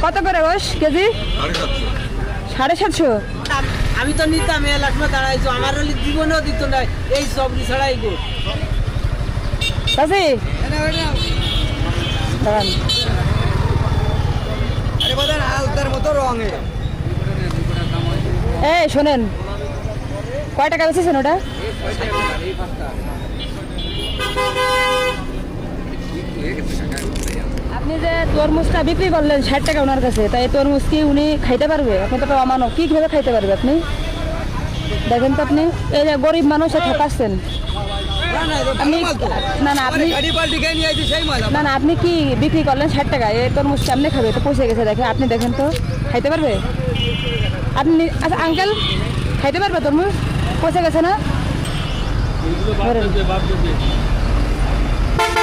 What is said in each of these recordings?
কত করে গোশ কেজি? 750। আমি তো নিতাম লাখমা দাঁড়াইছো আমার জীবনেও দিত না এই সবজি ছাড়াই গো চাচি দাঁড়ান। আরে বাজার হালকার মতো রং এই শোনেন, কয় টাকা বেচেছেন ওটা? আপনি যে তরমুজটা বিক্রি করলেন 60 টাকা ওনার কাছে, তাই তরমুজ কি উনি খাইতে পারবে? আপনি তো অমানব, কিভাবে খাইতে পারবে আপনি? দেখেন তো আপনি এই যে গরিব মানুষ ঠকাচ্ছেন। আপনি না না আপনি না না আপনি কি বিক্রি করলেন 60 টাকা? এই তরমুজ কেমনে খাবে? তো পয়সা গেছে দেখে, আপনি দেখেন তো খাইতে পারবে আপনি? আচ্ছা আঙ্কেল, খাইতে পারবে তরমুজ? পয়সা গেছে না?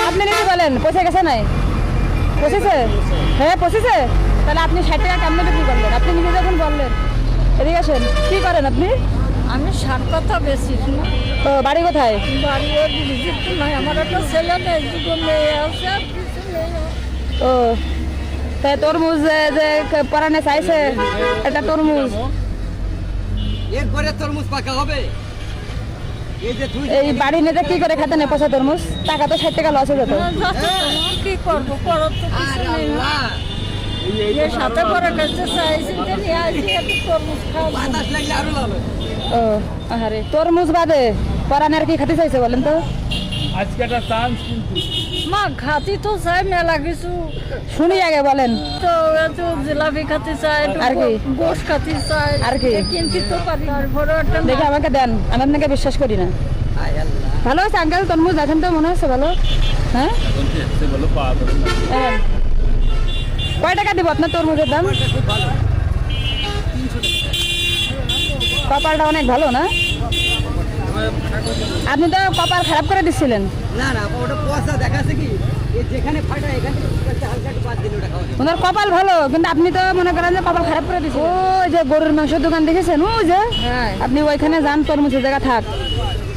আপনি নিজে বলেন পয়সা গেছে নাই? পচেছে? হ্যাঁ পচেছে। তাহলে আপনি 60 টাকা কেমনে বিক্রি করলেন? আপনি নিজে যখন বললেন। এদিকে আসেন, কি করেন আপনি? আমি 60 কথা বেশি না। তো বাড়ি কোথায়? বাড়ি ওই বিজিত নাই, আমার একটা ছেলে নেই, দুটো মেয়ে আছে আর কিছু নেই। ও তাই তরমুজ যে পরানে চাইছে, এটা তরমুজ। এরপরে তরমুজ পাকা হবে। এই বাড়ি নিতে কি করে খেতে নেই পয়সা তরমুজ? টাকা তো 60 টাকা লস হয়ে যেত। কি করবো, করার তো কিছু নেই না। যে সাথে করে খেতে চাইছি নিয়ে আসি, একটু তরমুজ খাবো। বাতাস লাগলে আরো ভালো। ও আরে তরমুজ বাদে পরানের কি খেতে চাইছে বলেন তো? আজকে একটা চান্স কিন্তু মা খাতি তো চাই মেলা কিছু, শুনি আগে বলেন। তো একটু জিলাপি খাতে চাই, আর কি? গোশ খাতে চাই, আর কি? কিনতে তো পারি না। বড় একটা দেখে আমাকে দেন, আমি আপনাকে বিশ্বাস করি না। ভালো আছে আঙ্কেল তরমুজ? দেখেন তো মনে হচ্ছে ভালো। হ্যাঁ এখন কি এসে বলো পাওয়া যাবে না। হ্যাঁ। কয় টাকা দিব আপনার তরমুজের দাম? খুব ভালো। কপালটা অনেক ভালো না? আপনি তো কপাল খারাপ করে দিচ্ছিলেন। না না ওটা পয়সা দেখাচ্ছে কি এই যেখানে ফাটা এখান থেকে হালকা একটু বাদ দিলে ওটা খাওয়া যাবে। ওনার কপাল ভালো, কিন্তু আপনি তো মনে করেন যে কপাল খারাপ করে দিচ্ছেন। ওই যে গরুর মাংসের দোকান দেখেছেন, ওই যে আপনি ওইখানে যান, তরমুজের জায়গা থাক।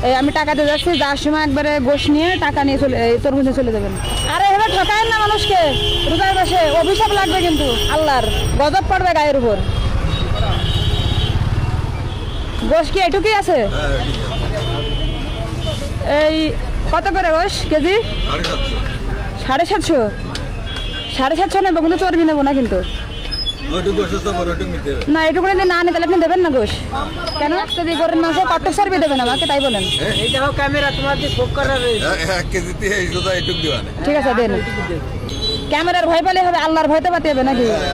এই আমি টাকা দিয়ে যাচ্ছি, যাওয়ার সময় একবারে গোশ নিয়ে টাকা নিয়ে চলে এই তরমুজে চলে যাবেন। আরে এবার ঠকায়েন না মানুষকে, রোজার মাসে অভিশাপ লাগবে কিন্তু আল্লাহর, গজব পড়বে গায়ের উপর। গোশ কি এটুকুই আছে? এই কত করে গোশ কেজি? 750। 750 নেবো, কিন্তু চর্বি নেবো না কিন্তু। না এটুকু যদি না নিতে তাহলে আপনি দেবেন না গোশ কেন? যদি গরুর মাংস কত চর্বি দেবেন আমাকে, তাই বলেন। এই দেখো ক্যামেরা তোমার যে শোক করার রয়েছে। 1 কেজিতে এই সুদা এটুক দিওয়ানে। ঠিক আছে দেন। ক্যামেরার ভয় পেলে হবে, আল্লাহর ভয়তে পাতে হবে নাকি?